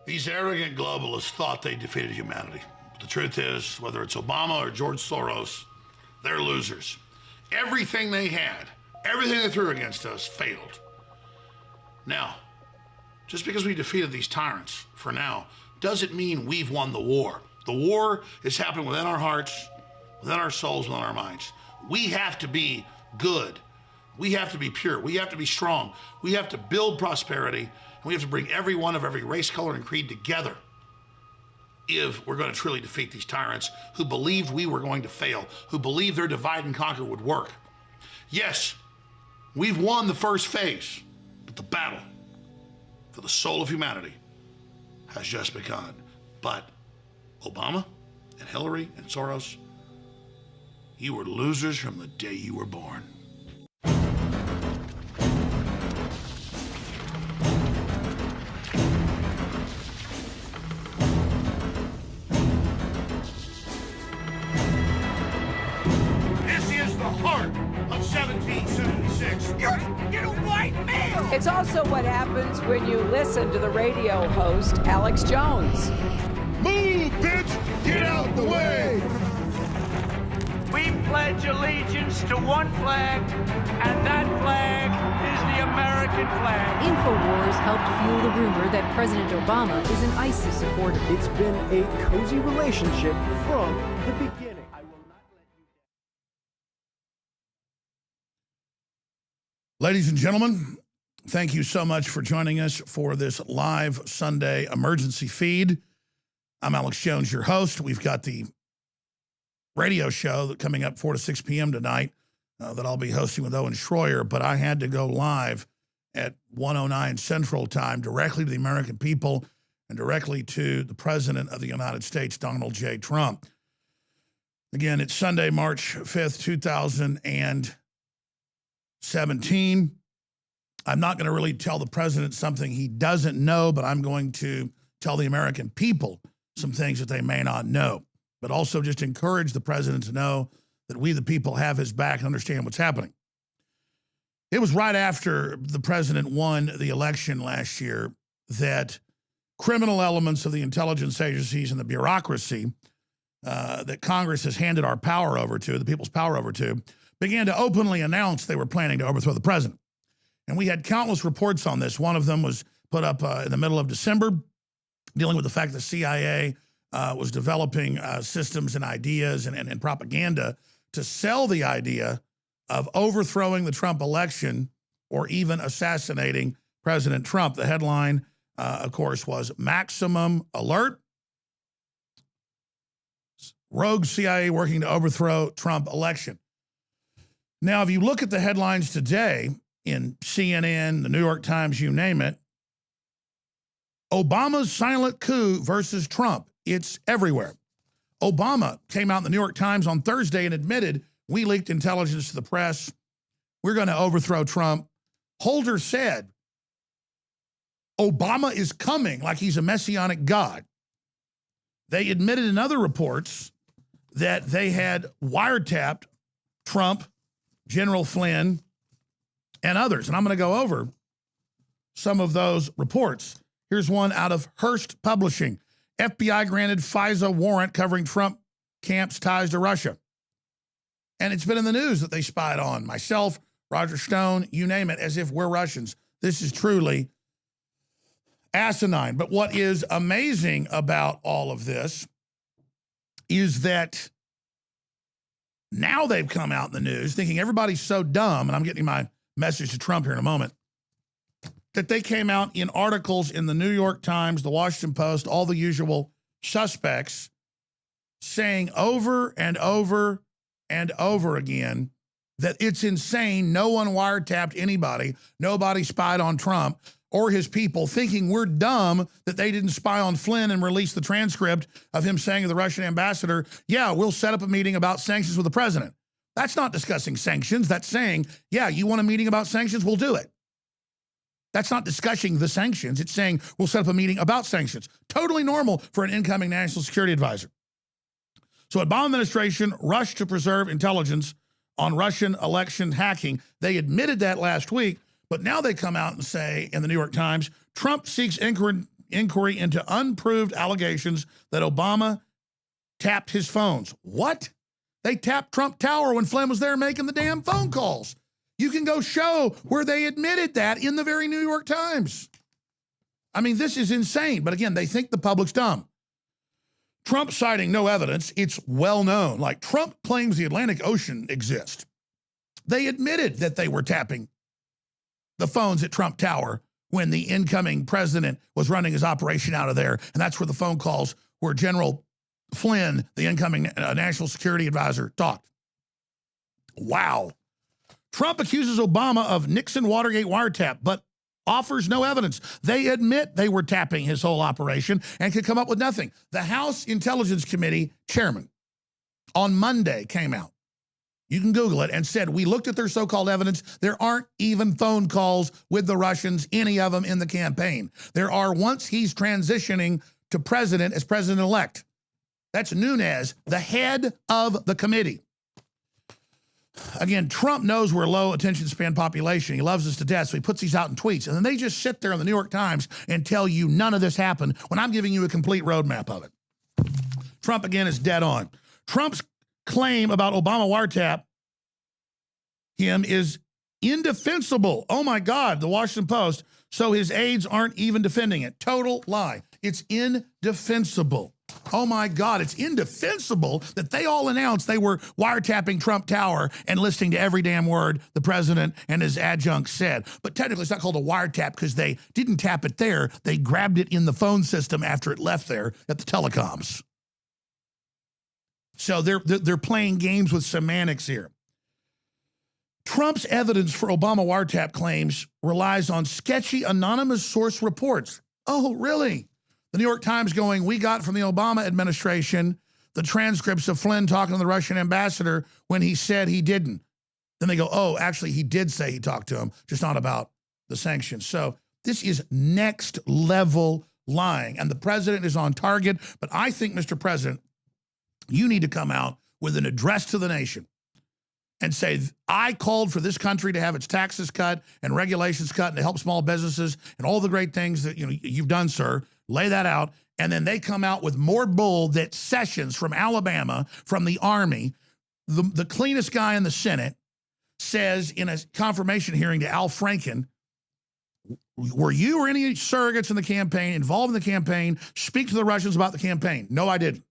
These arrogant globalists thought they defeated humanity. But the truth is, whether it's Obama or George Soros, they're losers. Everything they had, everything they threw against us failed. Now, just because we defeated these tyrants for now, doesn't mean we've won the war. The war is happening within our hearts, within our souls, within our minds. We have to be good. We have to be pure. We have to be strong. We have to build prosperity. And we have to bring everyone of every race, color, and creed together if we're going to truly defeat these tyrants who believed we were going to fail, who believed their divide and conquer would work. Yes, we've won the first phase, but the battle for the soul of humanity has just begun. But Obama and Hillary and Soros, you were losers from the day you were born. This is the heart of 1776. You're a white male! It's also what happens when you listen to the radio host, Alex Jones. Move, bitch! Get out the way! We pledge allegiance to one flag, and that flag is the American flag. InfoWars helped fuel the rumor that President Obama is an ISIS supporter. It's been a cozy relationship from the beginning. I will not let you down. Ladies and gentlemen, thank you so much for joining us for this live Sunday emergency feed. I'm Alex Jones, your host. We've got the radio show that coming up 4 to 6 p.m. tonight that I'll be hosting with Owen Schroyer, but I had to go live at 1:09 Central Time directly to the American people and directly to the President of the United States, Donald J. Trump. Again, it's Sunday, March 5th, 2017. I'm not going to really tell the president something he doesn't know, but I'm going to tell the American people some things that they may not know, but also just encourage the president to know that we, the people, have his back and understand what's happening. It was right after the president won the election last year that criminal elements of the intelligence agencies and the bureaucracy that Congress has handed our power over to, the people's power over to, began to openly announce they were planning to overthrow the president. And we had countless reports on this. One of them was put up in the middle of December, dealing with the fact the CIA was developing systems and ideas and propaganda to sell the idea of overthrowing the Trump election or even assassinating President Trump. The headline, of course, was Maximum Alert. Rogue CIA working to overthrow Trump election. Now, if you look at the headlines today in CNN, the New York Times, you name it, Obama's silent coup versus Trump. It's everywhere. Obama came out in the New York Times on Thursday and admitted, we leaked intelligence to the press. We're going to overthrow Trump. Holder said, Obama is coming like he's a messianic god. They admitted in other reports that they had wiretapped Trump, General Flynn, and others. And I'm going to go over some of those reports. Here's one out of Hearst Publishing. FBI granted FISA warrant covering Trump camp's ties to Russia. And it's been in the news that they spied on myself, Roger Stone, you name it, as if we're Russians. This is truly asinine. But what is amazing about all of this is that now they've come out in the news thinking everybody's so dumb, and I'm getting my message to Trump here in a moment, that they came out in articles in the New York Times, the Washington Post, all the usual suspects, saying over and over and over again that it's insane. No one wiretapped anybody. Nobody spied on Trump or his people, thinking we're dumb that they didn't spy on Flynn and release the transcript of him saying to the Russian ambassador, yeah, we'll set up a meeting about sanctions with the president. That's not discussing sanctions. That's saying, yeah, you want a meeting about sanctions? We'll do it. That's not discussing the sanctions. It's saying we'll set up a meeting about sanctions. Totally normal for an incoming national security advisor. So Obama administration rushed to preserve intelligence on Russian election hacking. They admitted that last week, but now they come out and say in the New York Times, Trump seeks inquiry into unproved allegations that Obama tapped his phones. What? They tapped Trump Tower when Flynn was there making the damn phone calls. You can go show where they admitted that in the very New York Times. I mean, this is insane. But again, they think the public's dumb. Trump citing no evidence. It's well known. Like, Trump claims the Atlantic Ocean exists. They admitted that they were tapping the phones at Trump Tower when the incoming president was running his operation out of there. And that's where the phone calls where General Flynn, the incoming national security advisor, talked. Wow. Trump accuses Obama of Nixon Watergate wiretap, but offers no evidence. They admit they were tapping his whole operation and could come up with nothing. The House Intelligence Committee chairman on Monday came out. You can Google it, and said, we looked at their so-called evidence. There aren't even phone calls with the Russians, any of them in the campaign. There are once he's transitioning to president as president-elect. That's Nunes, the head of the committee. Again, Trump knows we're a low attention span population. He loves us to death, so he puts these out in tweets. And then they just sit there in the New York Times and tell you none of this happened when I'm giving you a complete roadmap of it. Trump, again, is dead on. Trump's claim about Obama wiretap him is indefensible. Oh, my God, the Washington Post. So his aides aren't even defending it. Total lie. It's indefensible. Oh, my God, it's indefensible that they all announced they were wiretapping Trump Tower and listening to every damn word the president and his adjuncts said. But technically, it's not called a wiretap because they didn't tap it there. They grabbed it in the phone system after it left there at the telecoms. So they're playing games with semantics here. Trump's evidence for Obama wiretap claims relies on sketchy anonymous source reports. Oh, really? The New York Times going, we got from the Obama administration the transcripts of Flynn talking to the Russian ambassador when he said he didn't. Then they go, oh, actually, he did say he talked to him, just not about the sanctions. So this is next level lying. And the president is on target. But I think, Mr. President, you need to come out with an address to the nation and say, I called for this country to have its taxes cut and regulations cut and to help small businesses and all the great things that you've done, sir. Lay that out. And then they come out with more bull that Sessions from Alabama, from the Army, the cleanest guy in the Senate, says in a confirmation hearing to Al Franken, were you or any surrogates in the campaign, involved in the campaign, speak to the Russians about the campaign? No, I didn't.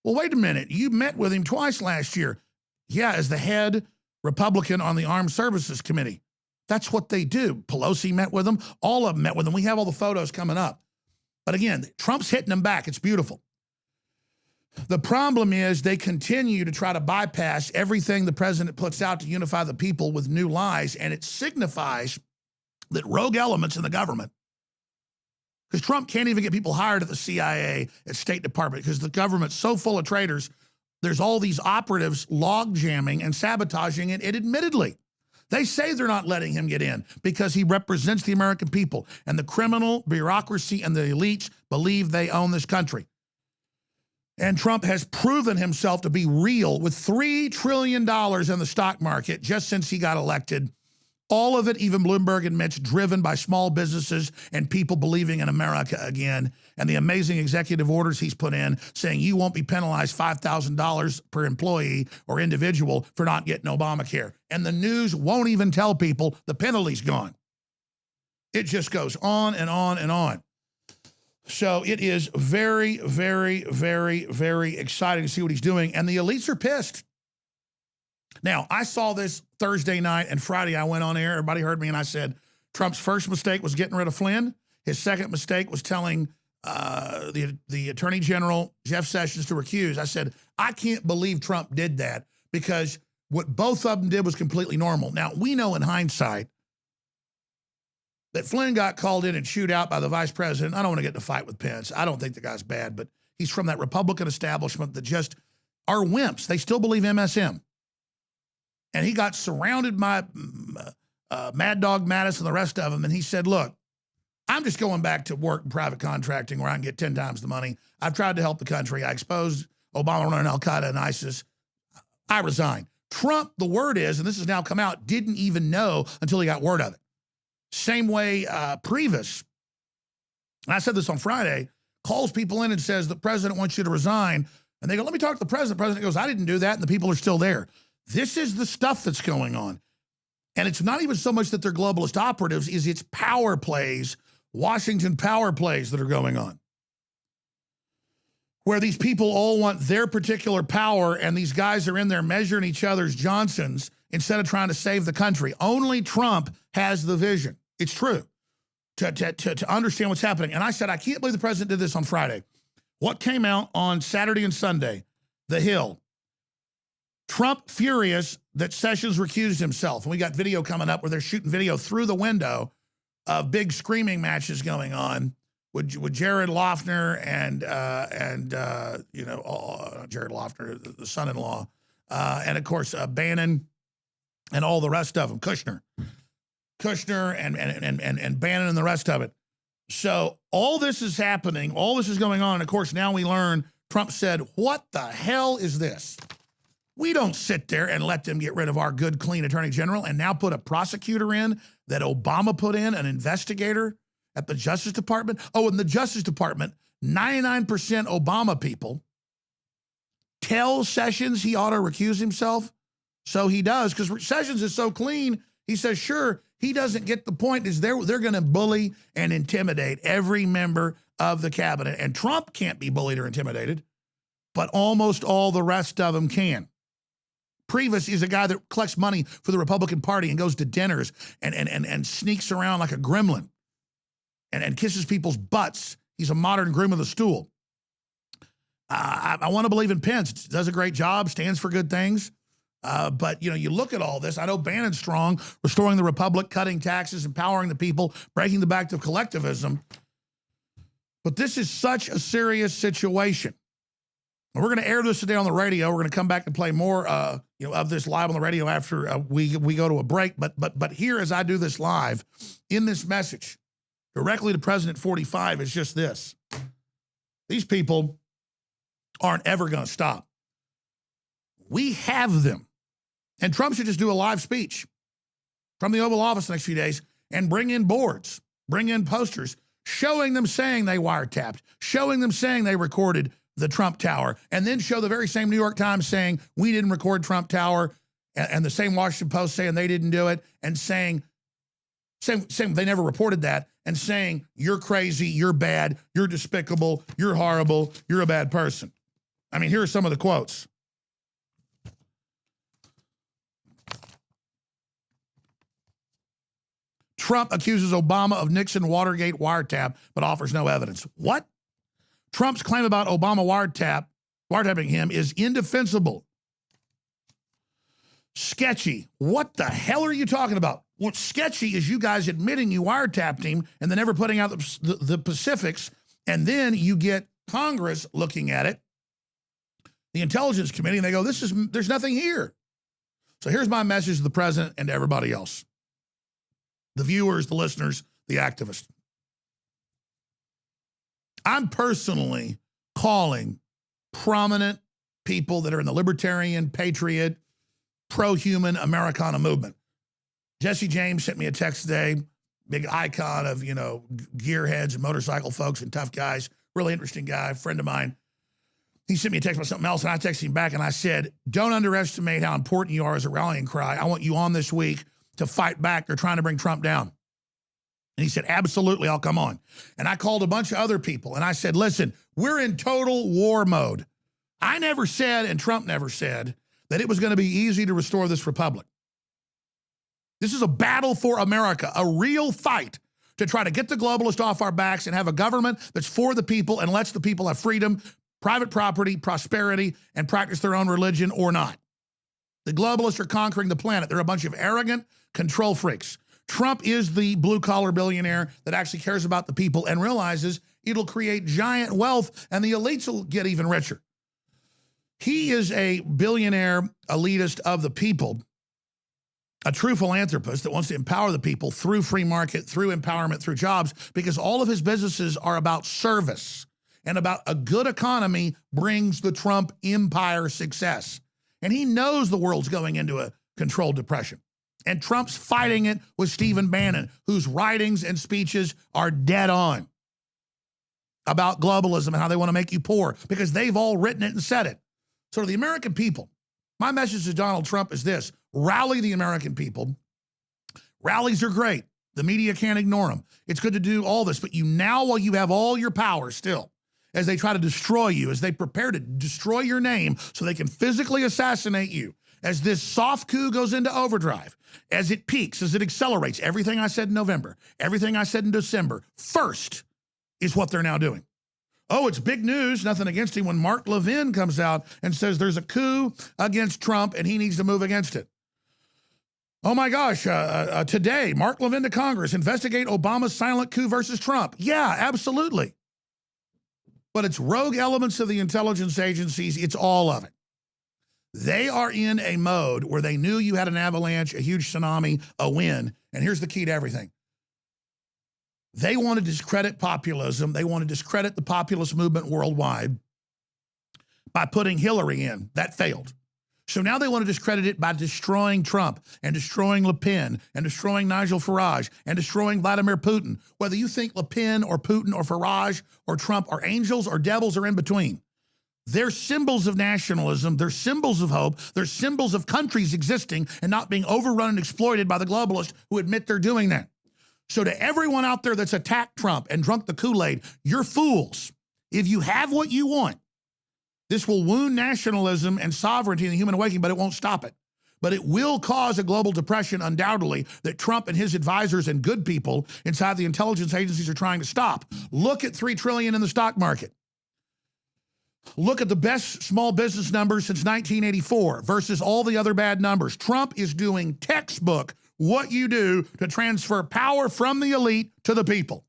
Well, wait a minute. You met with him twice last year. Yeah, as the head Republican on the Armed Services Committee. That's what they do. Pelosi met with them. All of them met with them. We have all the photos coming up. But again, Trump's hitting them back. It's beautiful. The problem is they continue to try to bypass everything the president puts out to unify the people with new lies, and it signifies that rogue elements in the government, because Trump can't even get people hired at the CIA, at State Department, because the government's so full of traitors. There's all these operatives log jamming and sabotaging it, admittedly. They say they're not letting him get in because he represents the American people, and the criminal bureaucracy and the elites believe they own this country. And Trump has proven himself to be real with $3 trillion in the stock market just since he got elected. All of it, even Bloomberg admits, driven by small businesses and people believing in America again. And the amazing executive orders he's put in saying you won't be penalized $5,000 per employee or individual for not getting Obamacare. And the news won't even tell people the penalty's gone. It just goes on and on and on. So it is very, very, very, very exciting to see what he's doing. And the elites are pissed. Now, I saw this Thursday night, and Friday I went on air. Everybody heard me, and I said Trump's first mistake was getting rid of Flynn. His second mistake was telling the Attorney General, Jeff Sessions, to recuse. I said, I can't believe Trump did that, because what both of them did was completely normal. Now, we know in hindsight that Flynn got called in and chewed out by the vice president. I don't want to get in a fight with Pence. I don't think the guy's bad, but he's from that Republican establishment that just are wimps. They still believe MSM. And he got surrounded by Mad Dog Mattis and the rest of them. And he said, look, I'm just going back to work in private contracting where I can get 10 times the money. I've tried to help the country. I exposed Obama running Al-Qaeda and ISIS. I resign. Trump, the word is, and this has now come out, didn't even know until he got word of it. Same way Priebus and I said this on Friday, calls people in and says, the president wants you to resign. And they go, let me talk to the president. The president goes, I didn't do that. And the people are still there. This is the stuff that's going on. And it's not even so much that they're globalist operatives, is it's power plays, Washington power plays that are going on, where these people all want their particular power, and these guys are in there measuring each other's Johnsons instead of trying to save the country. Only Trump has the vision. It's true. To understand what's happening. And I said, I can't believe the president did this on Friday. What came out on Saturday and Sunday? The Hill. Trump furious that Sessions recused himself. And we got video coming up where they're shooting video through the window of big screaming matches going on with Jared Loughner and Jared Loughner, the son-in-law, and of course Bannon and all the rest of them, Kushner and Bannon and the rest of it. So all this is happening, all this is going on, and of course now we learn Trump said, what the hell is this? We don't sit there and let them get rid of our good, clean attorney general and now put a prosecutor in that Obama put in, an investigator at the Justice Department. Oh, in the Justice Department, 99% Obama people tell Sessions he ought to recuse himself. So he does, because Sessions is so clean, he says, sure, he doesn't get the point, is they're going to bully and intimidate every member of the cabinet. And Trump can't be bullied or intimidated, but almost all the rest of them can. Priebus is a guy that collects money for the Republican Party and goes to dinners and sneaks around like a gremlin and kisses people's butts. He's a modern groom of the stool. I want to believe in Pence. Does a great job, stands for good things. But, you look at all this. I know Bannon's strong, restoring the republic, cutting taxes, empowering the people, breaking the back of collectivism. But this is such a serious situation. And we're going to air this today on the radio. We're going to come back and play more, of this live on the radio after we go to a break. But here, as I do this live, in this message, directly to President 45, is just this. These people aren't ever going to stop. We have them. And Trump should just do a live speech from the Oval Office the next few days and bring in boards, bring in posters, showing them saying they wiretapped, showing them saying they recorded the Trump Tower, and then show the very same New York Times saying we didn't record Trump Tower, and the same Washington Post saying they didn't do it, and saying they never reported that, and saying you're crazy, you're bad, you're despicable, you're horrible, you're a bad person. I mean, here are some of the quotes. Trump accuses Obama of Nixon Watergate wiretap, but offers no evidence. What? Trump's claim about Obama wiretapping him is indefensible. Sketchy. What the hell are you talking about? What's sketchy is you guys admitting you wiretapped him and then never putting out the specifics, and then you get Congress looking at it, the Intelligence Committee, and they go, there's nothing here. So here's my message to the president and to everybody else. The viewers, the listeners, the activists. I'm personally calling prominent people that are in the libertarian, patriot, pro-human Americana movement. Jesse James sent me a text today, big icon of, gearheads and motorcycle folks and tough guys, really interesting guy, friend of mine. He sent me a text about something else, and I texted him back, and I said, don't underestimate how important you are as a rallying cry. I want you on this week to fight back. They're trying to bring Trump down. And he said, absolutely, I'll come on. And I called a bunch of other people, and I said, listen, we're in total war mode. I never said, and Trump never said, that it was going to be easy to restore this republic. This is a battle for America, a real fight to try to get the globalists off our backs and have a government that's for the people and lets the people have freedom, private property, prosperity, and practice their own religion or not. The globalists are conquering the planet. They're a bunch of arrogant control freaks. Trump is the blue-collar billionaire that actually cares about the people and realizes it'll create giant wealth and the elites will get even richer. He is a billionaire elitist of the people, a true philanthropist that wants to empower the people through free market, through empowerment, through jobs, because all of his businesses are about service and about a good economy brings the Trump empire success. And he knows the world's going into a controlled depression. And Trump's fighting it with Stephen Bannon, whose writings and speeches are dead on. about globalism and how they want to make you poor because they've all written it and said it. So to the American people, my message to Donald Trump is this: rally the American people. Rallies are great. The media can't ignore them. It's good to do all this, but you now, while you have all your power still, as they try to destroy you, as they prepare to destroy your name so they can physically assassinate you, as this soft coup goes into overdrive, as it peaks, as it accelerates, everything I said in November, everything I said in December, first is what they're now doing. Oh, it's big news, nothing against him, when Mark Levin comes out and says there's a coup against Trump and he needs to move against it. Oh my gosh, today, Mark Levin to Congress, investigate Obama's silent coup versus Trump. Yeah, absolutely. But it's rogue elements of the intelligence agencies, it's all of it. They are in a mode where they knew you had an avalanche, a huge tsunami, a wind, and here's the key to everything. They want to discredit populism. They want to discredit the populist movement worldwide by putting Hillary in. That failed. So now they want to discredit it by destroying Trump and destroying Le Pen and destroying Nigel Farage and destroying Vladimir Putin. Whether you think Le Pen or Putin or Farage or Trump are angels or devils or in between, they're symbols of nationalism. They're symbols of hope. They're symbols of countries existing and not being overrun and exploited by the globalists who admit they're doing that. So to everyone out there that's attacked Trump and drunk the Kool-Aid, you're fools. If you have what you want, this will wound nationalism and sovereignty in the human awakening, but it won't stop it. But it will cause a global depression, undoubtedly, that Trump and his advisors and good people inside the intelligence agencies are trying to stop. Look at $3 trillion in the stock market. Look at the best small business numbers since 1984 versus all the other bad numbers. Trump is doing textbook what you do to transfer power from the elite to the people.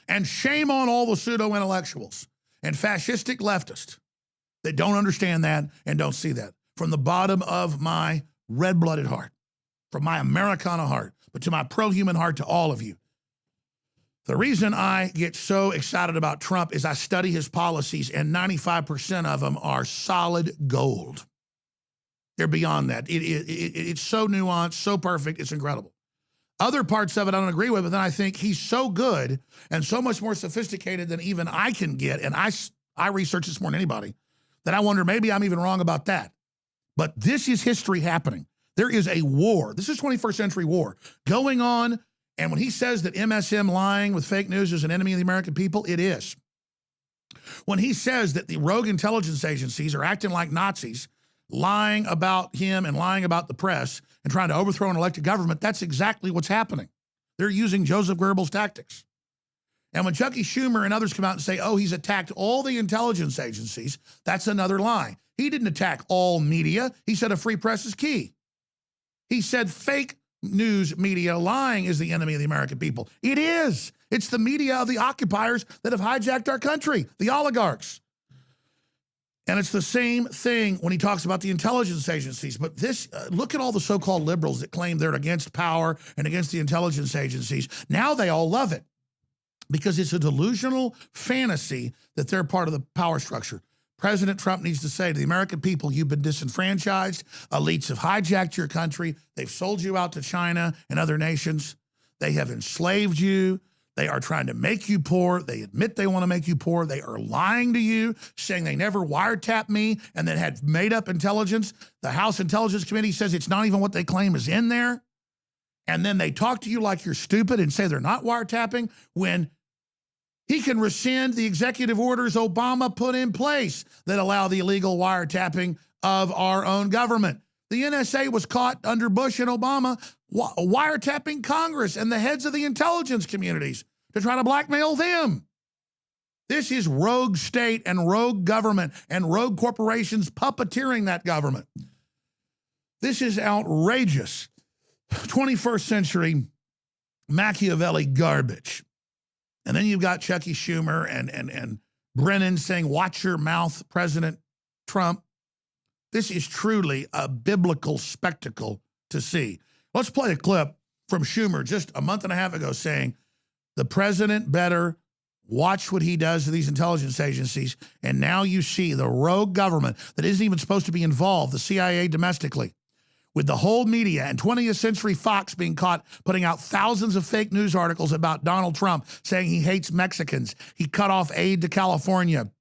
And shame on all the pseudo-intellectuals and fascistic leftists that don't understand that and don't see that. From the bottom of my red-blooded heart, from my Americana heart, but to my pro-human heart, to all of you. The reason I get so excited about Trump is I study his policies, and 95% of them are solid gold. They're beyond that. It's so nuanced, so perfect, it's incredible. Other parts of it I don't agree with, but then I think he's so good and so much more sophisticated than even I can get, and I research this more than anybody, that I wonder maybe I'm even wrong about that. But this is history happening. There is a war. This is 21st century war going on, and when he says that MSM lying with fake news is an enemy of the American people, it is. When he says that the rogue intelligence agencies are acting like Nazis, lying about him and lying about the press and trying to overthrow an elected government, that's exactly what's happening. They're using Joseph Goebbels' tactics. And when Chucky Schumer and others come out and say, oh, he's attacked all the intelligence agencies, that's another lie. He didn't attack all media. He said a free press is key. He said fake news media lying is the enemy of the American people. It is. It's the media of the occupiers that have hijacked our country, the oligarchs. And it's the same thing when he talks about the intelligence agencies. But this, look at all the so-called liberals that claim they're against power and against the intelligence agencies. Now they all love it because it's a delusional fantasy that they're part of the power structure. President Trump needs to say to the American people, you've been disenfranchised. Elites have hijacked your country. They've sold you out to China and other nations. They have enslaved you. They are trying to make you poor. They admit they want to make you poor. They are lying to you, saying they never wiretapped me and then had made up intelligence. The House Intelligence Committee says it's not even what they claim is in there. And then they talk to you like you're stupid and say they're not wiretapping when he can rescind the executive orders Obama put in place that allow the illegal wiretapping of our own government. The NSA was caught under Bush and Obama wiretapping Congress and the heads of the intelligence communities to try to blackmail them. This is rogue state and rogue government and rogue corporations puppeteering that government. This is outrageous. 21st century Machiavelli garbage. And then you've got Chucky Schumer and Brennan saying, watch your mouth, President Trump. This is truly a biblical spectacle to see. Let's play a clip from Schumer just a month and a half ago saying the president better watch what he does to these intelligence agencies. And now you see the rogue government that isn't even supposed to be involved, the CIA domestically. with the whole media and 20th Century Fox being caught putting out thousands of fake news articles about Donald Trump saying he hates Mexicans. He cut off aid to California.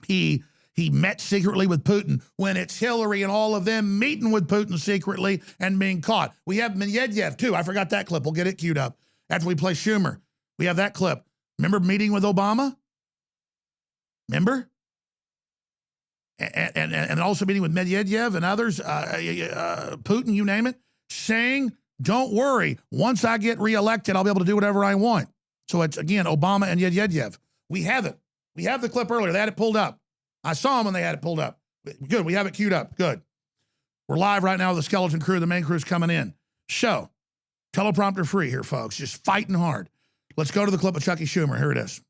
He met secretly with Putin when it's Hillary and all of them meeting with Putin secretly and being caught. We have Medvedev too. I forgot that clip. We'll get it queued up after we play Schumer. We have that clip. Remember meeting with Obama? Remember? And also meeting with Medvedev and others, Putin, you name it, saying, don't worry, once I get reelected, I'll be able to do whatever I want. So it's, again, Obama and Medvedev. We have it. We have the clip earlier. They had it pulled up. I saw them when they had it pulled up. Good. We have it queued up. Good. We're live right now with the skeleton crew. The main crew's coming in. So, teleprompter free here, folks. Just fighting hard. Let's go to the clip of Chucky Schumer. Here it is.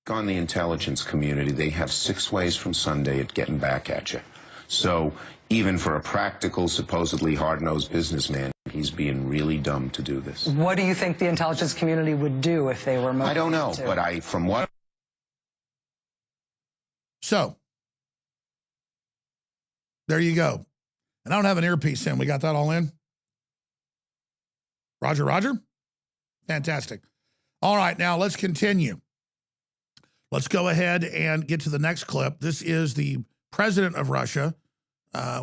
On the intelligence community, they have 6 ways from Sunday at getting back at you. So even for a practical, supposedly hard-nosed businessman, he's being really dumb to do this. What do you think the intelligence community would do if they were motivated? I don't know, but from what... So, there you go. And I don't have an earpiece in. We got that all in? Roger, Roger? Fantastic. All right, now let's continue. Let's go ahead and get to the next clip. This is the president of Russia.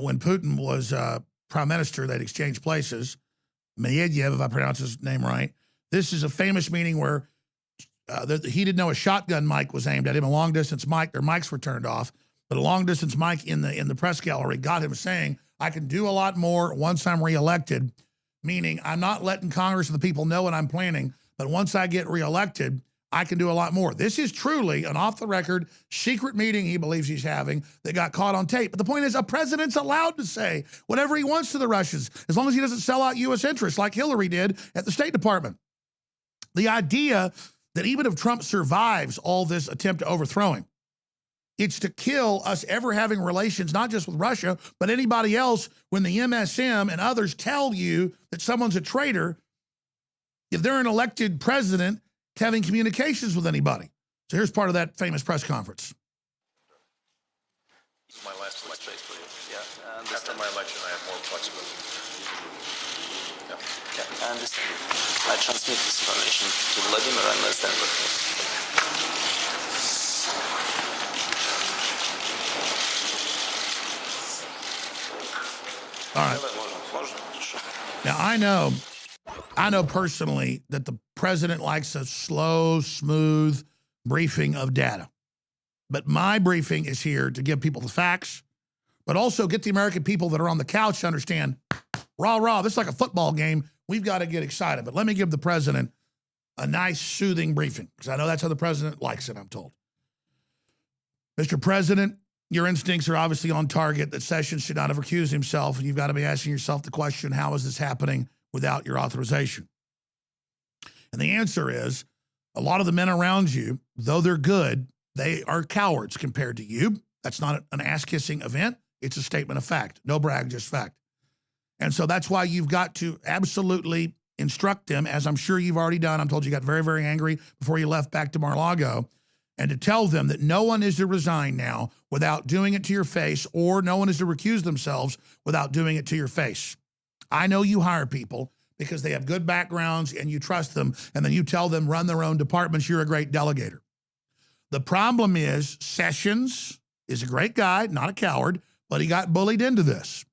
When Putin was prime minister, they'd exchanged places. Medvedev, if I pronounce his name right. This is a famous meeting where he didn't know a shotgun mic was aimed at him, a long-distance mic. Their mics were turned off. But a long-distance mic in the press gallery got him saying, I can do a lot more once I'm reelected, meaning I'm not letting Congress and the people know what I'm planning, but once I get reelected, I can do a lot more. This is truly an off-the-record secret meeting he believes he's having that got caught on tape. But the point is, a president's allowed to say whatever he wants to the Russians, as long as he doesn't sell out U.S. interests like Hillary did at the State Department. The idea that even if Trump survives all this attempt to overthrow him, it's to kill us ever having relations, not just with Russia, but anybody else. When the MSM and others tell you that someone's a traitor, if they're an elected president having communications with anybody. So here's part of that famous press conference. My last election, yeah. After my election, I have more flexibility. Yeah, I understand. I transmit this information to Vladimir and understand what. All right. Now, I know personally that the president likes a slow, smooth briefing of data. But my briefing is here to give people the facts, but also get the American people that are on the couch to understand, rah, this is like a football game. We've got to get excited. But let me give the president a nice, soothing briefing, because I know that's how the president likes it, I'm told. Mr. President, your instincts are obviously on target that Sessions should not have recused himself, and you've got to be asking yourself the question, how is this happening without your authorization? And the answer is, a lot of the men around you, though they're good, they are cowards compared to you. That's not an ass-kissing event. It's a statement of fact. No brag, just fact. And so that's why you've got to absolutely instruct them, as I'm sure you've already done. I'm told you got very, very angry before you left back to Mar-a-Lago, and to tell them that no one is to resign now without doing it to your face, or no one is to recuse themselves without doing it to your face. I know you hire people because they have good backgrounds and you trust them, and then you tell them run their own departments. You're a great delegator. The problem is Sessions is a great guy, not a coward, but he got bullied into this.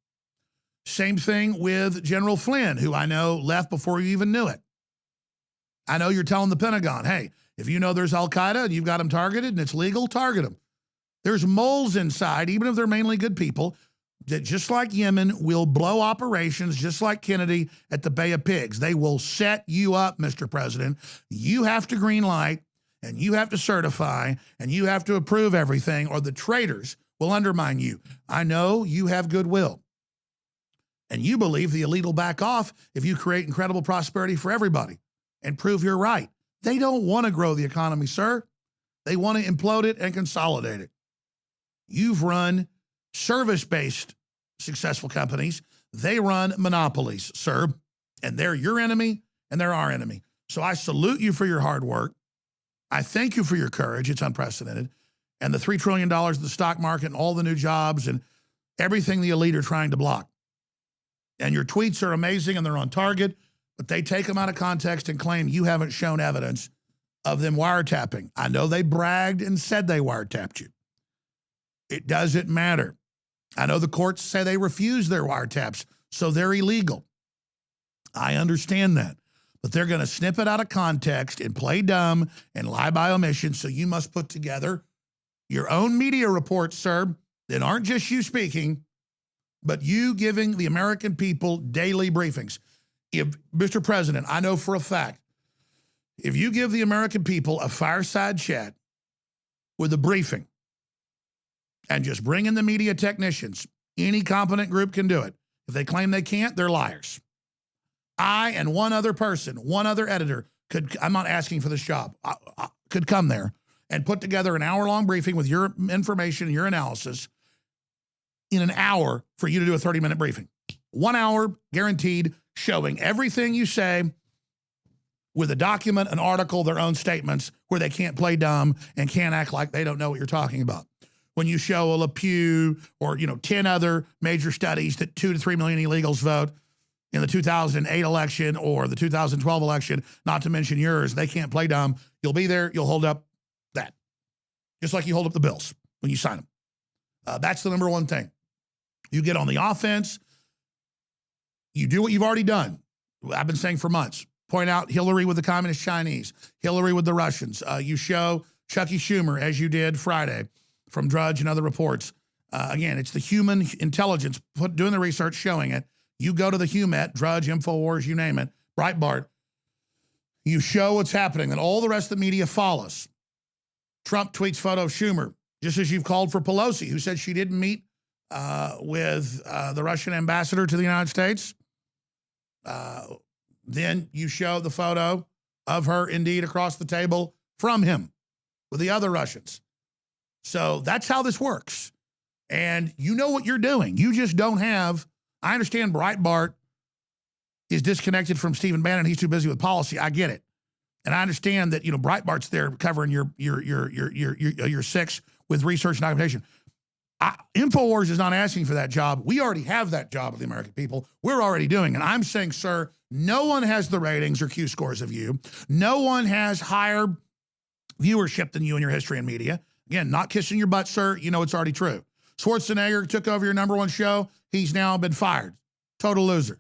Same thing with General Flynn, who I know left before you even knew it. I know you're telling the Pentagon, hey, if you know there's Al-Qaeda and you've got them targeted and it's legal, target them. There's moles inside, even if they're mainly good people, that just like Yemen will blow operations just like Kennedy at the Bay of Pigs. They will set you up, Mr. President. You have to green light, and you have to certify, and you have to approve everything, or the traitors will undermine you. I know you have goodwill, and you believe the elite will back off if you create incredible prosperity for everybody and prove you're right. They don't want to grow the economy, sir. They want to implode it and consolidate it. You've run service-based successful companies. They run monopolies, sir, and they're your enemy and they're our enemy. So I salute you for your hard work. I thank you for your courage. It's unprecedented. And the $3 trillion of the stock market and all the new jobs and everything the elite are trying to block. And your tweets are amazing and they're on target, but they take them out of context and claim you haven't shown evidence of them wiretapping. I know they bragged and said they wiretapped you. It doesn't matter. I know the courts say they refuse their wiretaps, so they're illegal. I understand that. But they're going to snip it out of context and play dumb and lie by omission, so you must put together your own media reports, sir, that aren't just you speaking, but you giving the American people daily briefings. If, Mr. President, I know for a fact, if you give the American people a fireside chat with a briefing and just bring in the media technicians, any competent group can do it. If they claim they can't, they're liars. I and one other person, one other editor could, I'm not asking for this job, could come there and put together an hour-long briefing with your information and your analysis in an hour for you to do a 30-minute briefing. 1 hour guaranteed, showing everything you say with a document, an article, their own statements, where they can't play dumb and can't act like they don't know what you're talking about. When you show a Pew or, 10 other major studies that 2 to 3 million illegals vote in the 2008 election or the 2012 election, not to mention yours, they can't play dumb. You'll be there, you'll hold up that. Just like you hold up the bills when you sign them. That's the number one thing. You get on the offense. You do what you've already done. I've been saying for months. Point out Hillary with the Communist Chinese, Hillary with the Russians. You show Chucky Schumer, as you did Friday, from Drudge and other reports. Again, it's the human intelligence doing the research, showing it. You go to the HUMET, Drudge, InfoWars, you name it, Breitbart. You show what's happening, and all the rest of the media follows. Trump tweets photo of Schumer, just as you've called for Pelosi, who said she didn't meet with the Russian ambassador to the United States. Then you show the photo of her indeed across the table from him with the other Russians. So that's how this works. And you know what you're doing. You just don't have, I understand Breitbart is disconnected from Stephen Bannon. He's too busy with policy. I get it. And I understand that, Breitbart's there covering your six with research and documentation. InfoWars is not asking for that job. We already have that job of the American people. We're already doing it. And I'm saying, sir, no one has the ratings or Q scores of you. No one has higher viewership than you in your history and media. Again, not kissing your butt, sir. You know it's already true. Schwarzenegger took over your number one show. He's now been fired. Total loser.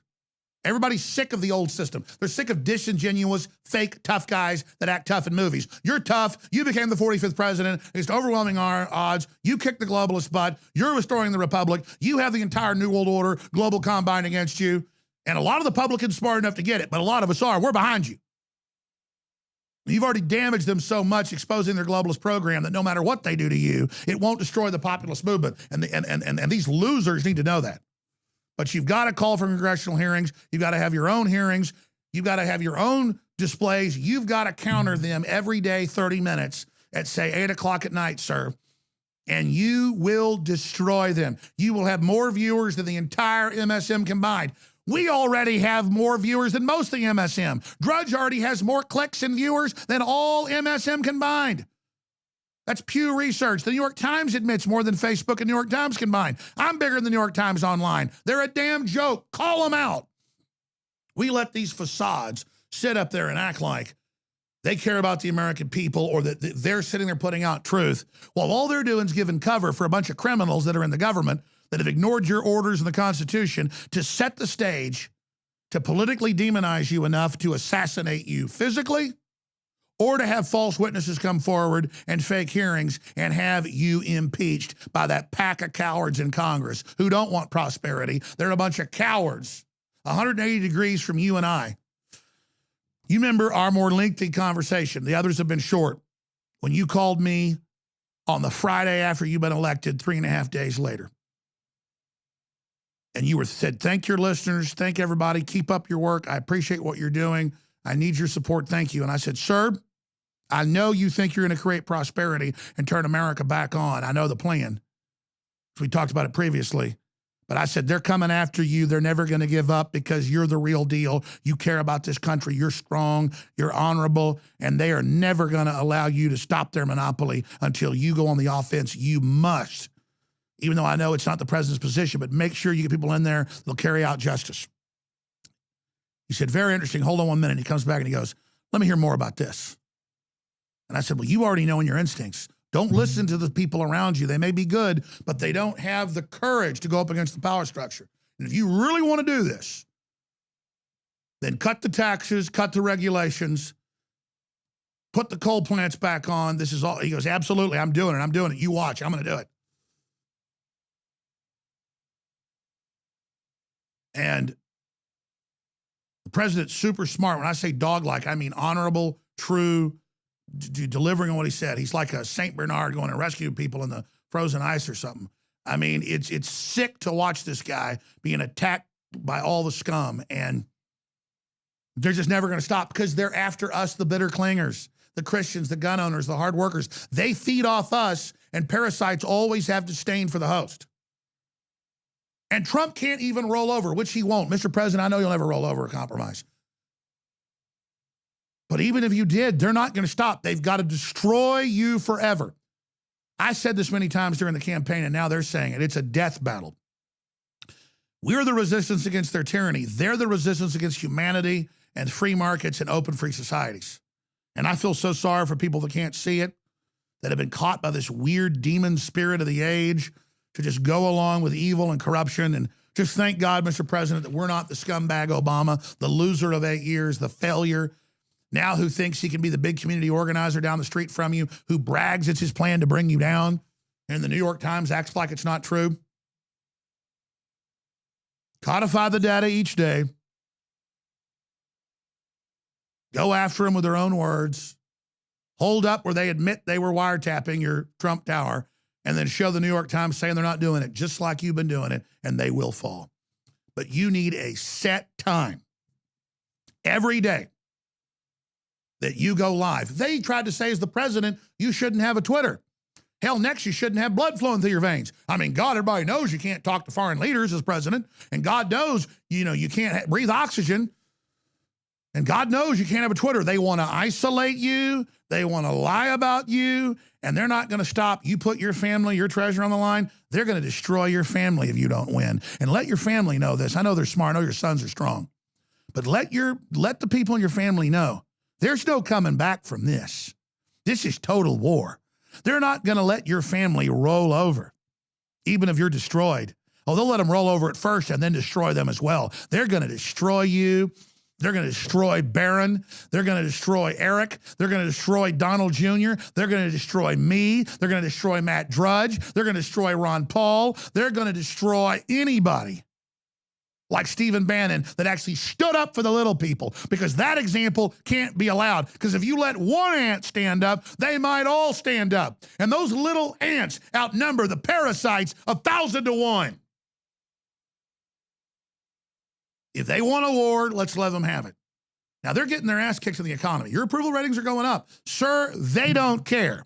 Everybody's sick of the old system. They're sick of disingenuous, fake, tough guys that act tough in movies. You're tough. You became the 45th president. It's overwhelming odds. You kicked the globalist butt. You're restoring the republic. You have the entire New World Order, global combine against you. And a lot of the publicans smart enough to get it, but a lot of us are. We're behind you. You've already damaged them so much exposing their globalist program that no matter what they do to you, it won't destroy the populist movement. And these losers need to know that. But you've got to call for congressional hearings. You've got to have your own hearings. You've got to have your own displays. You've got to counter them every day, 30 minutes at, say, 8 o'clock at night, sir. And you will destroy them. You will have more viewers than the entire MSM combined. We already have more viewers than most of the MSM. Drudge already has more clicks and viewers than all MSM combined. That's Pew Research. The New York Times admits more than Facebook and New York Times combined. I'm bigger than the New York Times online. They're a damn joke. Call them out. We let these facades sit up there and act like they care about the American people or that they're sitting there putting out truth while all they're doing is giving cover for a bunch of criminals that are in the government that have ignored your orders in the Constitution to set the stage to politically demonize you enough to assassinate you physically or to have false witnesses come forward and fake hearings and have you impeached by that pack of cowards in Congress who don't want prosperity. They're a bunch of cowards, 180 degrees from you and I. You remember our more lengthy conversation. The others have been short. When you called me on the Friday after you've been elected 3.5 days later. And you said, thank your listeners. Thank everybody. Keep up your work. I appreciate what you're doing. I need your support. Thank you. And I said, sir, I know you think you're going to create prosperity and turn America back on. I know the plan. We talked about it previously. But I said, they're coming after you. They're never going to give up because you're the real deal. You care about this country. You're strong. You're honorable. And they are never going to allow you to stop their monopoly until you go on the offense. You must. even though I know it's not the president's position, but make sure you get people in there that'll carry out justice. He said, very interesting. Hold on 1 minute. He comes back and he goes, let me hear more about this. And I said, well, you already know in your instincts. Don't listen to the people around you. They may be good, but they don't have the courage to go up against the power structure. And if you really want to do this, then cut the taxes, cut the regulations, put the coal plants back on. This is all. He goes, absolutely, I'm doing it. I'm doing it. You watch. I'm going to do it. And the president's super smart. When I say dog-like, I mean honorable, true, delivering on what he said. He's like a St. Bernard going to rescue people in the frozen ice or something. I mean, it's sick to watch this guy being attacked by all the scum, and they're just never going to stop because they're after us, the bitter clingers, the Christians, the gun owners, the hard workers. They feed off us, and parasites always have disdain for the host. And Trump can't even roll over, which he won't. Mr. President, I know you'll never roll over or compromise. But even if you did, they're not going to stop. They've got to destroy you forever. I said this many times during the campaign, and now they're saying it. It's a death battle. We're the resistance against their tyranny. They're the resistance against humanity and free markets and open free societies. And I feel so sorry for people that can't see it, that have been caught by this weird demon spirit of the age to just go along with evil and corruption. And just thank God, Mr. President, that we're not the scumbag Obama, the loser of 8 years, the failure, now who thinks he can be the big community organizer down the street from you, who brags it's his plan to bring you down, and the New York Times acts like it's not true. Codify the data each day. Go after them with their own words. Hold up where they admit they were wiretapping your Trump Tower, and then show the New York Times saying they're not doing it, just like you've been doing it, and they will fall. But you need a set time every day that you go live. They tried to say, as the president, you shouldn't have a Twitter. Hell, next, you shouldn't have blood flowing through your veins. I mean, God, everybody knows you can't talk to foreign leaders as president, and God knows, you can't breathe oxygen, and God knows you can't have a Twitter. They want to isolate you. They want to lie about you, and they're not going to stop. You put your family, your treasure on the line, they're going to destroy your family if you don't win. And let your family know this. I know they're smart. I know your sons are strong. But let the people in your family know there's no coming back from this. This is total war. They're not going to let your family roll over, even if you're destroyed. Oh, they'll let them roll over at first and then destroy them as well. They're going to destroy you. They're going to destroy Barron. They're going to destroy Eric. They're going to destroy Donald Jr. They're going to destroy me. They're going to destroy Matt Drudge. They're going to destroy Ron Paul. They're going to destroy anybody like Stephen Bannon that actually stood up for the little people, because that example can't be allowed. Because if you let one ant stand up, they might all stand up. And those little ants outnumber the parasites 1,000 to 1. If they want a war, let's let them have it. Now, they're getting their ass kicked in the economy. Your approval ratings are going up. Sir, they don't care.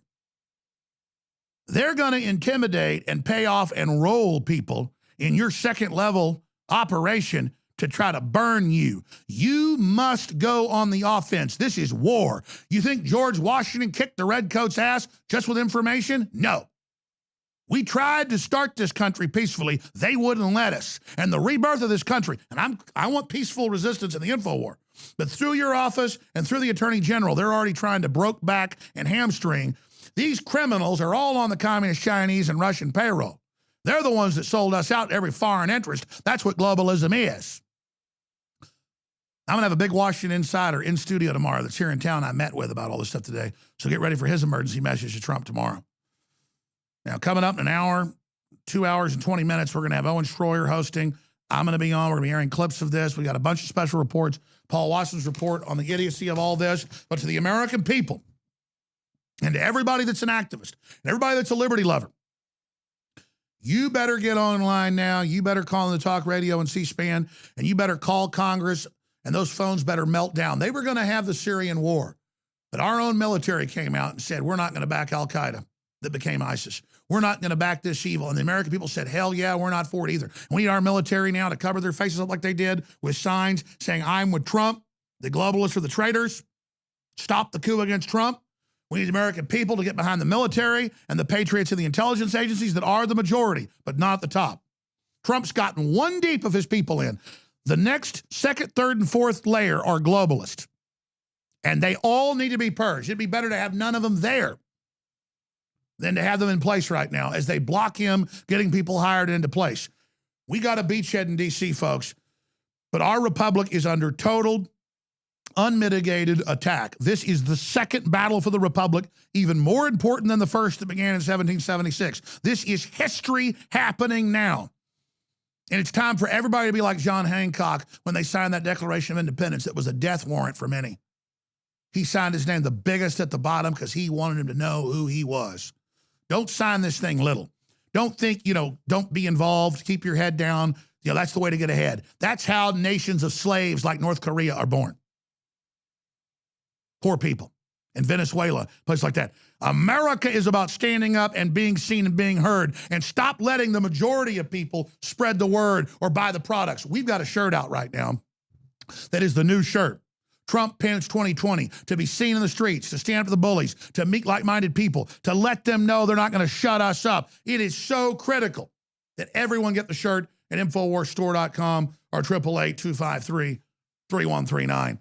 They're going to intimidate and pay off and roll people in your second level operation to try to burn you. You must go on the offense. This is war. You think George Washington kicked the redcoats' ass just with information? No. We tried to start this country peacefully. They wouldn't let us. And the rebirth of this country, and I want peaceful resistance in the info war, but through your office and through the Attorney General, they're already trying to broke back and hamstring. These criminals are all on the communist, Chinese, and Russian payroll. They're the ones that sold us out to every foreign interest. That's what globalism is. I'm going to have a big Washington insider in studio tomorrow that's here in town I met with about all this stuff today. So get ready for his emergency message to Trump tomorrow. Now, coming up in an hour, 2 hours and 20 minutes, we're going to have Owen Schroyer hosting. I'm going to be on. We're going to be airing clips of this. We got a bunch of special reports. Paul Watson's report on the idiocy of all this. But to the American people and to everybody that's an activist and everybody that's a liberty lover, you better get online now. You better call in the talk radio and C-SPAN, and you better call Congress, and those phones better melt down. They were going to have the Syrian war, but our own military came out and said, we're not going to back al-Qaeda that became ISIS. We're not going to back this evil. And the American people said, hell yeah, we're not for it either. And we need our military now to cover their faces up like they did with signs saying, I'm with Trump, the globalists are the traitors, stop the coup against Trump. We need the American people to get behind the military and the patriots and the intelligence agencies that are the majority, but not at the top. Trump's gotten one deep of his people in. The next, second, third, and fourth layer are globalists. And they all need to be purged. It'd be better to have none of them there than to have them in place right now as they block him getting people hired into place. We got a beachhead in D.C., folks, but our republic is under total, unmitigated attack. This is the second battle for the republic, even more important than the first that began in 1776. This is history happening now. And it's time for everybody to be like John Hancock when they signed that Declaration of Independence that was a death warrant for many. He signed his name the biggest at the bottom because he wanted him to know who he was. Don't sign this thing little. Don't think, don't be involved. Keep your head down. That's the way to get ahead. That's how nations of slaves like North Korea are born. Poor people. In Venezuela, places like that. America is about standing up and being seen and being heard, and stop letting the majority of people spread the word or buy the products. We've got a shirt out right now that is the new shirt. Trump Pence 2020, to be seen in the streets, to stand up to the bullies, to meet like-minded people, to let them know they're not going to shut us up. It is so critical that everyone get the shirt at InfoWarsStore.com or 888-253-3139.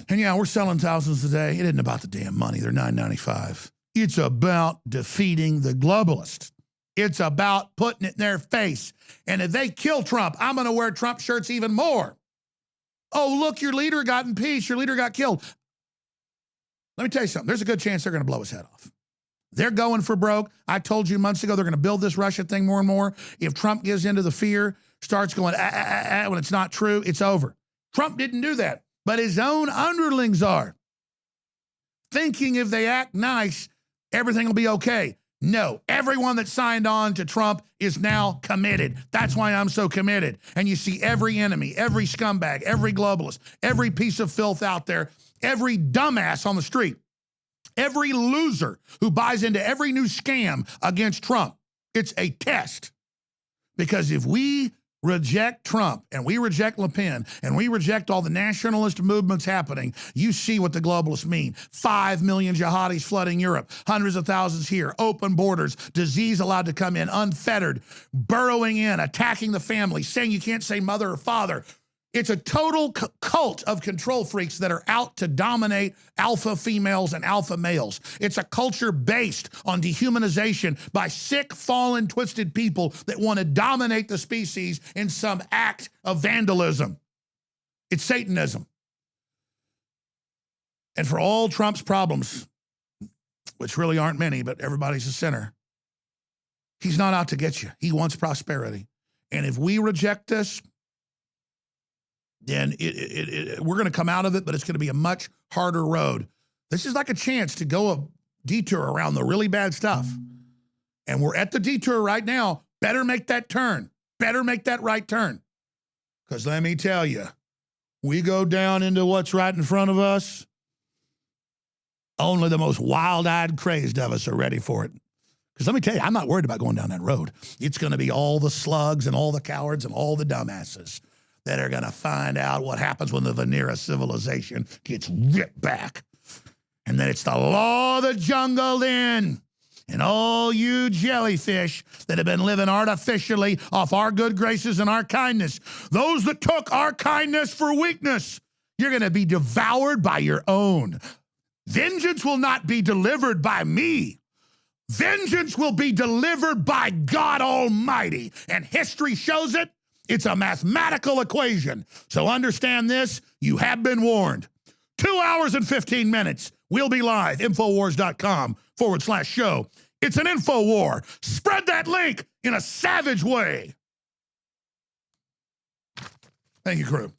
And yeah, we're selling thousands today. It isn't about the damn money. They're $9.95. It's about defeating the globalists. It's about putting it in their face. And if they kill Trump, I'm going to wear Trump shirts even more. Oh, look, your leader got impeached. Your leader got killed. Let me tell you something. There's a good chance they're going to blow his head off. They're going for broke. I told you months ago they're going to build this Russia thing more and more. If Trump gives into the fear, starts going, when it's not true, it's over. Trump didn't do that. But his own underlings are thinking if they act nice, everything will be okay. No, everyone that signed on to Trump is now committed. That's why I'm so committed. And you see every enemy, every scumbag, every globalist, every piece of filth out there, every dumbass on the street, every loser who buys into every new scam against Trump. It's a test. Because if we reject Trump and we reject Le Pen and we reject all the nationalist movements happening, you see what the globalists mean. 5 million jihadis flooding Europe, hundreds of thousands here, open borders, disease allowed to come in, unfettered, burrowing in, attacking the family, saying you can't say mother or father. It's a total cult of control freaks that are out to dominate alpha females and alpha males. It's a culture based on dehumanization by sick, fallen, twisted people that want to dominate the species in some act of vandalism. It's Satanism. And for all Trump's problems, which really aren't many, but everybody's a sinner, he's not out to get you. He wants prosperity. And if we reject this, then we're going to come out of it, but it's going to be a much harder road. This is like a chance to go a detour around the really bad stuff. And we're at the detour right now. Better make that turn. Better make that right turn. Because let me tell you, we go down into what's right in front of us, only the most wild-eyed crazed of us are ready for it. Because let me tell you, I'm not worried about going down that road. It's going to be all the slugs and all the cowards and all the dumbasses that are going to find out what happens when the veneer of civilization gets ripped back. And then it's the law of the jungle then. And all you jellyfish that have been living artificially off our good graces and our kindness, those that took our kindness for weakness, you're going to be devoured by your own. Vengeance will not be delivered by me. Vengeance will be delivered by God Almighty. And history shows it. It's a mathematical equation. So understand this. You have been warned. 2 hours and 15 minutes. We'll be live. Infowars.com/show. It's an info war. Spread that link in a savage way. Thank you, crew.